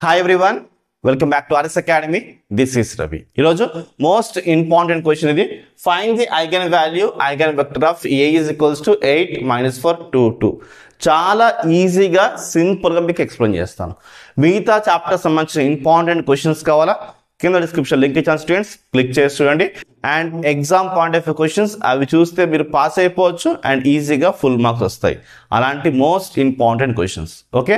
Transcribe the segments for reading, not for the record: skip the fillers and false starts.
Hi everyone, welcome back to RS Academy. This is Ravi. ఈరోజు most important question ఇది find the eigenvector of A is equals to 8 minus 4 2 2. చాలా ఈజీగా సింపుల్గా మీకు explain చేస్తాను. మిగతా చాప్టర్ సంబంధించిన ఇంపార్టెంట్ క్వశ్చన్స్ కావాలా కింద డిస్క్రిప్షన్ లింక్ ఇచ్చాను స్టూడెంట్స్, క్లిక్ చేసి చూడండి. And exam point of questions అవి చూస్తే మీరు పాస్ అయిపోవచ్చు అండ్ ఈజీగా ఫుల్ మార్క్స్ వస్తాయి. అలాంటి మోస్ట్ ఇంపార్టెంట్ క్వశ్చన్స్. ఓకే,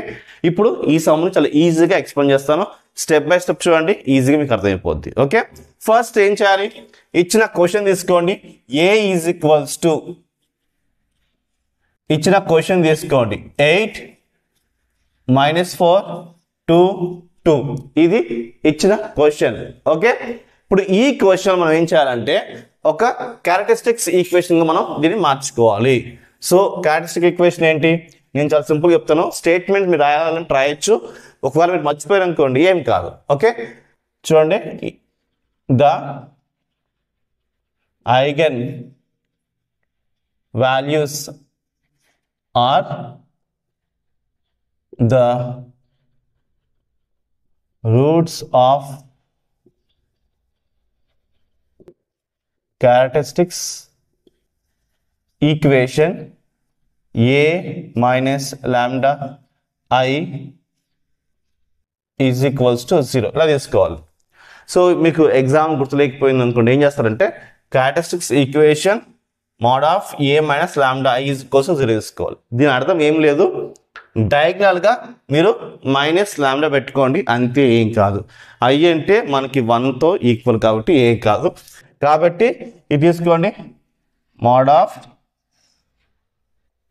ఇప్పుడు ఈ సమ్ని చాలా ఈజీగా ఎక్స్ప్లెయిన్ చేస్తాను. స్టెప్ బై స్టెప్ చూడండి, ఈజీగా మీకు అర్థమైపోద్ది. ఓకే, ఫస్ట్ ఏం చేయాలి, ఇచ్చిన క్వశ్చన్ తీసుకోండి. ఏ ఈజ్ ఈక్వల్స్ టు ఇచ్చిన క్వశ్చన్ తీసుకోండి 8 minus 4 2 2 ఇది ఇచ్చిన క్వశ్చన్. ఓకే, ఇప్పుడు ఈ క్వశ్చన్ మనం ఏం చేయాలంటే ఒక క్యారెక్టరిస్టిక్స్ ఈక్వేషన్ గా మనం దీన్ని మార్చుకోవాలి. సో క్యారెక్టరిస్టిక్ ఈక్వేషన్ ఏంటి, నేను చాలా సింపుల్ చెప్తాను. స్టేట్మెంట్ మీరు రాయాలని ట్రై చేయొచ్చు, ఒకవేళ మీరు మర్చిపోయారు అనుకోండి ఏం కాదు. ఓకే, చూడండి, the eigen values are the roots of characteristics equation A minus lambda I is equals to 0 ఇలా తీసుకోవాలి. సో మీకు ఎగ్జామ్ గుర్తులేకపోయింది అనుకోండి, ఏం చేస్తారంటే characteristics equation mode of A minus lambda I is equals to 0 తీసుకోవాలి. దీని అర్థం ఏం లేదు, డయాగ్నల్ గా మీరు మైనస్ లాంబ్డా పెట్టుకోండి అంతే, ఏం కాదు. ఐ అంటే మనకి 1తో ఈక్వల్ కాబట్టి ఏం కాదు. కాబట్టి ఇది తీసుకోండి, మోడ్ ఆఫ్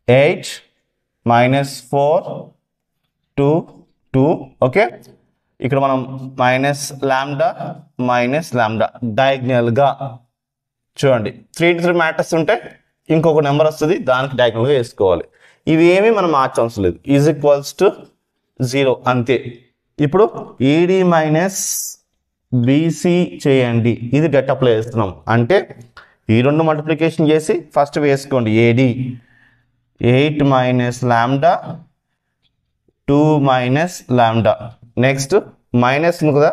8 minus 4 2 2. ఓకే, ఇక్కడ మనం మైనస్ లాంబ్డా డయాగ్నల్ గా చూడండి. 3 into 3 మ్యాట్రిక్స్ ఉంటే ఇంకొక నెంబర్ వస్తుంది, దానికి డయాగ్నల్ గా వేసుకోవాలి. ఇవి ఏమీ మనం మార్చవలసిన లేదు, ఈజ్ ఈక్వల్స్ టు 0 అంతే. ఇప్పుడు ఏడి మైనస్ బీసీ చేయండి, ఇది డెట్ అప్లై చేస్తున్నాం. అంటే ఈ రెండు మల్టిప్లికేషన్ చేసి ఫస్ట్ వేసుకోండి AD 8 minus lambda 2 minus lambda. Next minus కదా,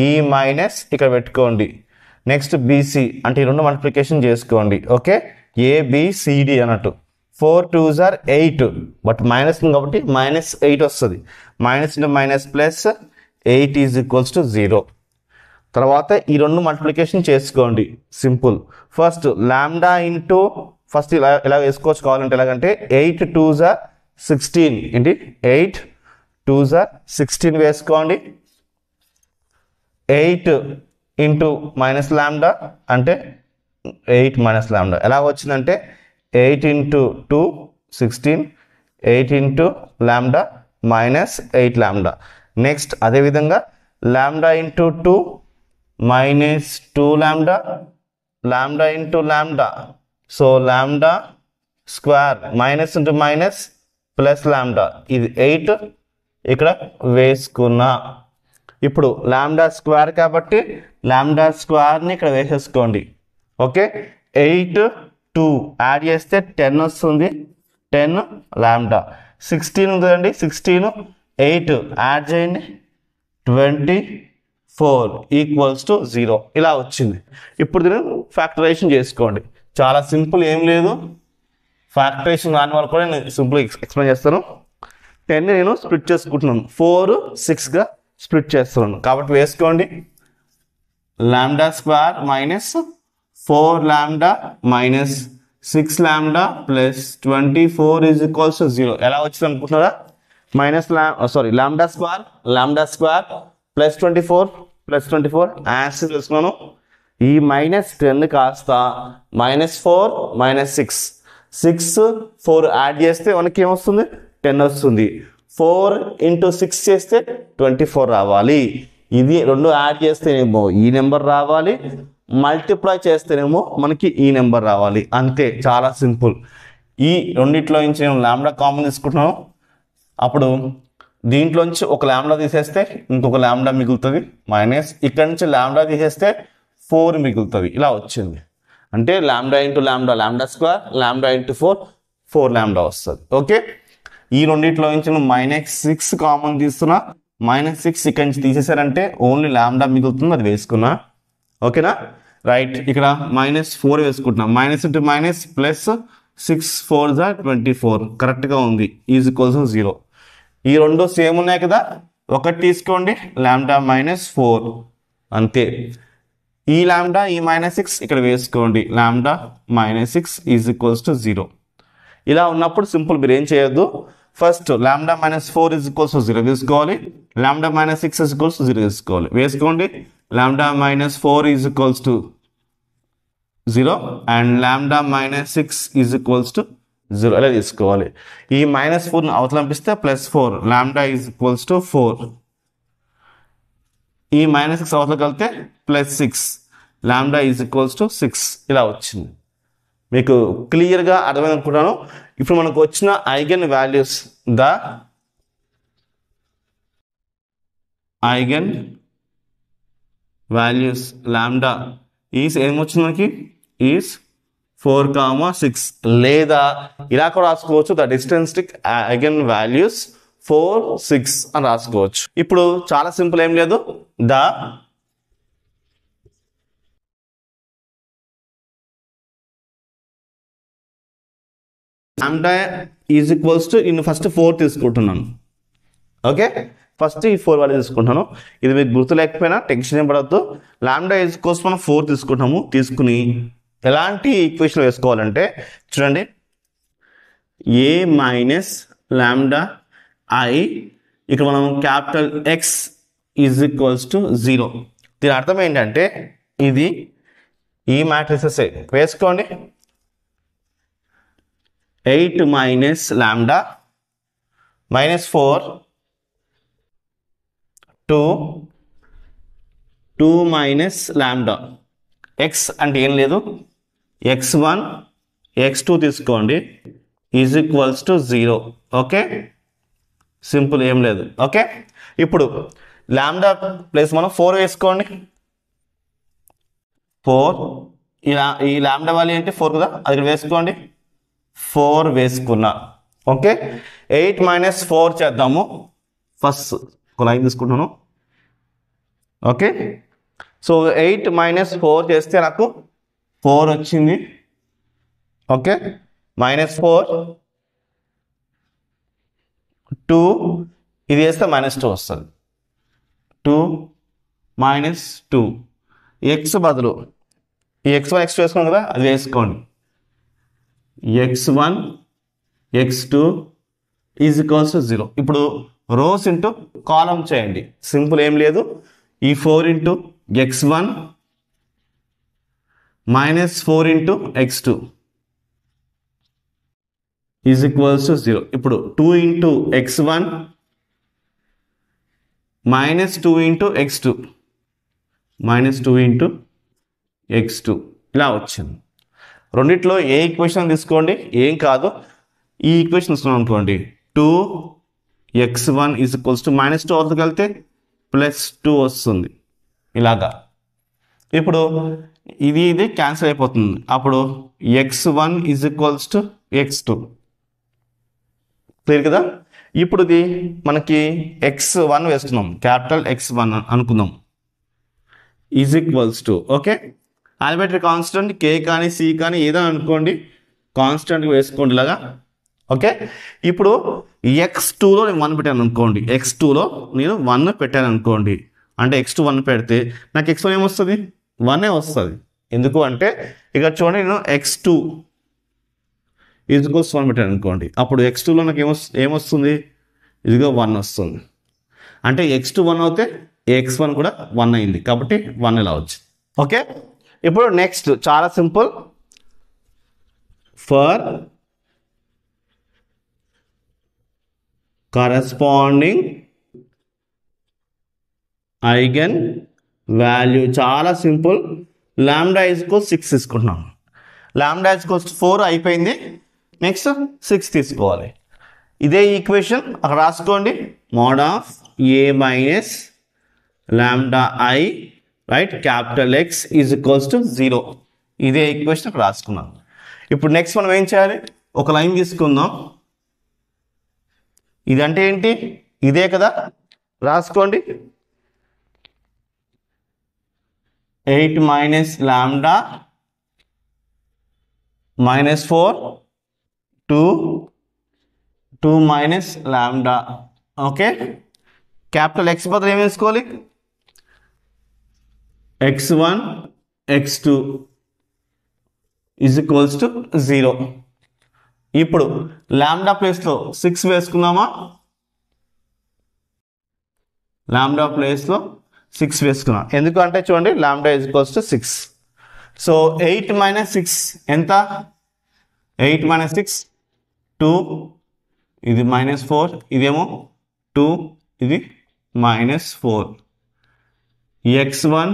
ఈ మైనస్ ఇక్కడ పెట్టుకోండి. నెక్స్ట్ బీసీ అంటే ఈ రెండు మల్టిప్లికేషన్ చేసుకోండి. ఓకే, ఏబిసిడి అన్నట్టు 4 2s are 8, బట్ మైనస్ కాబట్టి -8 వస్తుంది. Minus into minus plus 8 is equals to 0. తర్వాత ఈ రెండు మల్టిప్లికేషన్ చేసుకోండి, simple. First lambda into first ఇలా వేసుకోవచ్చు కావాలంటే, ఎలాగంటే 8 2s are 16 ఏంటి 8 2s are 16 వేసుకోండి. 8 ఇంటూ మైనస్ లాంబ్డా అంటే 8 minus లాంబ్డా ఎలా వచ్చిందంటే 8 into 2 16, 8 into lambda minus 8 lambda. Next అదేవిధంగా lambda into 2 minus 2 lambda into lambda. So lambda square minus into minus plus lambda, ఇది 8 ఇక్కడ వేసుకున్నా. ఇప్పుడు లాంబ్డా స్క్వేర్ కాబట్టి లాంబ్డా స్క్వేర్ని ఇక్కడ వేసేసుకోండి. ఓకే, 8 2 యాడ్ చేస్తే 10 వస్తుంది, 10 లాంబ్డా. 16 ఉంది కదండి, 16 8 యాడ్ చేయండి 24 ఈక్వల్స్ టు 0 ఇలా వచ్చింది. ఇప్పుడు దీన్ని ఫ్యాక్టరైజేషన్ చేసుకోండి, చాలా సింపుల్, ఏం లేదు. ఫ్యాక్టరైజేషన్ రాని వాళ్ళు కూడా నేను సింపుల్ ఎక్స్ప్లెయిన్ చేస్తాను. 10 నేను స్ప్లిట్ చేసుకుంటున్నాను, 4 6గా స్ప్లిట్ చేస్తున్నాను కాబట్టి వేసుకోండి. Lambda square minus 4 lambda minus 6 lambda plus 24 is equals to 0 ఎలా వచ్చింది అనుకుంటున్నారా? Minus lambda square plus 24 answer తెలుసుకున్నాను. ఈ -10 కాస్త -4 -6 4 యాడ్ చేస్తే మనకి ఏమొస్తుంది 10 వస్తుంది. 4 into 6 చేస్తే 24 రావాలి. ఇది రెండు యాడ్ చేస్తేనేమో ఈ నెంబర్ రావాలి, మల్టిప్లై చేస్తేనేమో మనకి ఈ నెంబర్ రావాలి, అంతే, చాలా సింపుల్. ఈ రెండిట్లో నుంచి నేను లాంబ్డా కామన్ తీసుకుంటున్నాను. అప్పుడు దీంట్లోంచి ఒక లాంబ్డా తీసేస్తే ఇంకొక లాంబ్డా మిగులుతుంది, మైనస్ ఇక్కడ నుంచి లాంబ్డా తీసేస్తే 4 మిగులుతుంది. ఇలా వచ్చింది అంటే lambda into lambda square, lambda into 4 lambda వస్తుంది. ఓకే, ఈ రెండిట్లో నుంచి -6 కామన్ తీస్తున్నా, -6 ఇక్కడి నుంచి తీసేశారంటే ఓన్లీ లాంబ్డా మిగులుతుంది, అది వేసుకున్నా. ఓకేనా? రైట్. ఇక్కడ -4 వేసుకుంటున్నాం. మైనస్ ఇంటూ మైనస్ ప్లస్ 6 4 24 కరెక్ట్గా ఉంది. Is equals 0. ఈ రెండు సేమ్ ఉన్నాయి కదా, ఒకటి తీసుకోండి, లాంబ్డా -4 అంతే. ఈ లాంబ్డా ఈ -6 ఇక్కడ వేసుకోండి, లాంబ్డా -6 ఈజ్ ఈక్వల్స్ టు 0. ఇలా ఉన్నప్పుడు సింపుల్ మీరు ఏం చేయొద్దు, first lambda -4 is equals to 0 వేసుకోవాలి, లాంబ్డా -6 ఈజ్ ఈక్వల్స్ టు 0 వేసుకోవాలి. వేసుకోండి, lambda -4 is equals to 0 and lambda -6 is equals to 0 అలా తీసుకోవాలి. ఈ -4 అవతల పంపిస్తే +4 లాంబ్డా ఈజ్ ఈక్వల్స్ టు 4. ఈ -6 అవతల కలిపితే +6 లాంబ్డా ఈజ్ ఈక్వల్స్ టు 6. ఇలా వచ్చింది. మీకు క్లియర్గా అర్థమైంది అనుకుంటాను. ఇప్పుడు మనకు వచ్చిన eigen values, the eigen values lambda is ఏమొచ్చింది మనకి, ఈజ్ 4, 6 లేదా ఇలా కూడా రాసుకోవచ్చు, ద డిస్టెన్స్టిక్ ఐగన్ వాల్యూస్ 4, 6 అని రాసుకోవచ్చు. ఇప్పుడు చాలా సింపుల్, ఏం లేదు, the lambda is equals to, నేను ఫస్ట్ 4 తీసుకుంటున్నాను. ఓకే, ఫస్ట్ ఈ 4 వాల్యూ తీసుకుంటాను. ఇది మీకు గుర్తు లేకపోయినా టెన్షన్ ఏం పడద్దు. లాంబ్డా ఈజ్ ఈక్వల్స్ మనం 4 తీసుకుంటాము. తీసుకుని ఎలాంటి ఈక్వేషన్ వేసుకోవాలంటే చూడండి, ఏ మైనస్ లాంబ్డా ఐ, ఇక్కడ మనం capital X is equals to 0. దీని అర్థం ఏంటంటే ఇది ఈ మ్యాట్రిసెస్ వేసుకోండి. 8 minus lambda -4 2 minus lambda. X అంటే ఏం లేదు, x1 x2 తీసుకోండి, is equals to 0. Okay, simple, ఏం లేదు. ఓకే, ఇప్పుడు లాంబ్డా ప్లస్ మనం 4 వేసుకోండి. 4 ఇలా ఈ లాంబ్డా వాల్యూ అంటే 4 కదా, అది ఇక్కడ వేసుకోండి. 4 వేసుకున్నా. ఓకే, 8 - 4 చేద్దాము. ఫస్ట్ ఒక లైన్ తీసుకుంటున్నాను. ఓకే, సో 8 - 4 చేస్తే నాకు 4 వచ్చింది. ఓకే, -4 2 ఇది వేస్తే -2 వస్తుంది. 2 - 2 ఎక్స్ బదులు ఈ x1 x2 వేసుకోండి కదా, అది వేసుకోండి. x1 x2 is equals to 0. ఇప్పుడు రోస్ ఇంటూ కాలం చేయండి. సింపుల్, ఏం లేదు, ఈ 4 into x1 -4 into x2 is equals to 0. ఇప్పుడు 2 into x1 -2 into x2 -2 into x2 ఇలా వచ్చింది. రెండిట్లో ఏ ఈక్వేషన్ తీసుకోండి, ఏం కాదు. ఈ ఈక్వేషన్ తీసుకున్నాం అనుకోండి, 2x1 ఈజ్ ఈక్వల్స్ టు -2 అవుతుంది కలిపితే +2 వస్తుంది ఇలాగా. ఇప్పుడు ఇది ఇది క్యాన్సిల్ అయిపోతుంది. అప్పుడు x1 is equals to x2. Clear కదా? ఇప్పుడు ఇది మనకి x1 వేస్తున్నాం, క్యాపిటల్ x1 అనుకుందాం, is equals to, okay, arbitrary constant k కానీ c కానీ ఏదో అనుకోండి, కాన్స్టెంట్ వేసుకోండి ఇలాగా. ఓకే, ఇప్పుడు x2లో నేను 1 పెట్టాను అనుకోండి, x2లో నేను 1 పెట్టాను అనుకోండి, అంటే x2 1 పెడితే నాకు x1 ఏమొస్తుంది, 1 వస్తుంది. ఎందుకు అంటే ఇక్కడ చూడండి, నేను x2 ఈజ్గోస్ 1 పెట్టాను అనుకోండి, అప్పుడు x2లో నాకు ఏమొస్తుంది, ఇదిగో 1 వస్తుంది. అంటే x2 1 అవుతే x1 కూడా 1 అయింది, కాబట్టి 1 ఇలా వచ్చింది. ఓకే, ఇప్పుడు నెక్స్ట్ చాలా simple, for corresponding eigen value, చాలా సింపుల్. లాంబ్డా ఈజ్కోస్ 6 తీసుకుంటున్నాం, లాంబ్డా ఈజ్కోస్ 4 అయిపోయింది, నెక్స్ట్ 6 తీసుకోవాలి. ఇదే ఈక్వేషన్ అక్కడ రాసుకోండి, mode of a minus lambda I right capital X is equals to 0. ఇదే ఈక్వేషన్ అక్కడ రాసుకున్నాం. ఇప్పుడు నెక్స్ట్ మనం ఏం చేయాలి, ఒక లైన్ తీసుకుందాం. ఇదంటే ఏంటి, ఇదే కదా రాసుకోండి. 8 minus lambda minus 4 2 minus lambda. Okay, capital X బదులు ఏం వేసుకోవాలి? x1 x2 is equals to 0. ఇప్పుడు లాంబ్డా ప్లేస్లో 6 వేసుకుందామా? లాంబ్డా ప్లేస్లో 6 వేసుకున్నాం. ఎందుకంటే చూడండి lambda is equals to 6. So 8 minus 6 ఎంత? 8 మైనస్ 6 2, ఇది -4, ఇదేమో 2, ఇది -4. x1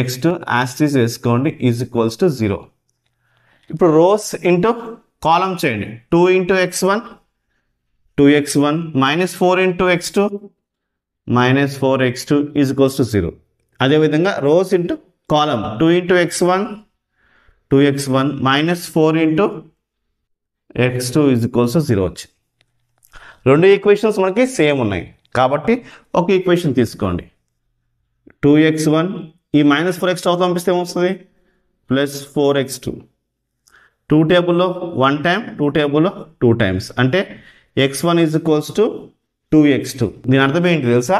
x2 యాస్టీస్ వేసుకోండి ఈజ్ ఈక్వల్స్ టు 0. ఇప్పుడు రోస్ ఇంటూ కాలం చేయండి. 2 into x1 2x1 -4 into x2 -4x2 is equals to 0. అదేవిధంగా రోస్ ఇంటూ కాలం 2 into x1 2x1 -4 into x2 is equals to 0 వచ్చింది. రెండు ఈక్వేషన్స్ మనకి సేమ్ ఉన్నాయి కాబట్టి ఒక ఈక్వేషన్ తీసుకోండి. 2x1 ఈ -4x2 పంపిస్తే ఏమొస్తుంది? +4x2. 2 టేబుల్లో 1 టైం 2 టేబుల్లో 2 టైమ్స్ అంటే x1 is equals to 2x2. దీని అర్థం ఏంటి తెలుసా?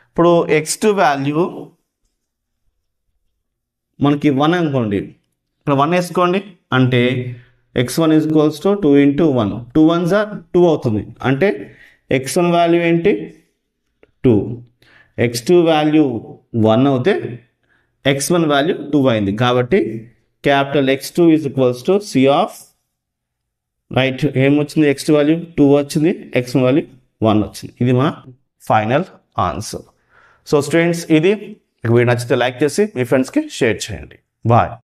ఇప్పుడు x2 వాల్యూ మనకి 1 అనుకోండి, ఇక్కడ 1 వేసుకోండి అంటే x1 is equals to 2 into 1 2 1s are 2 అవుతుంది. అంటే x1 వాల్యూ ఏంటి? 2. x2 వాల్యూ 1 అవుతే x1 వాల్యూ 2 అయింది. కాబట్టి capital x2 is equals to C of right. ఏమొచ్చింది? x2 వాల్యూ 2 వచ్చింది, x1 వాల్యూ 1 వచ్చింది. ఇది మన ఫైనల్ ఆన్సర్. సో స్టూడెంట్స్, ఇది వీడియో నచ్చితే లైక్ చేసి మీ ఫ్రెండ్స్కి షేర్ చేయండి. బాయ్.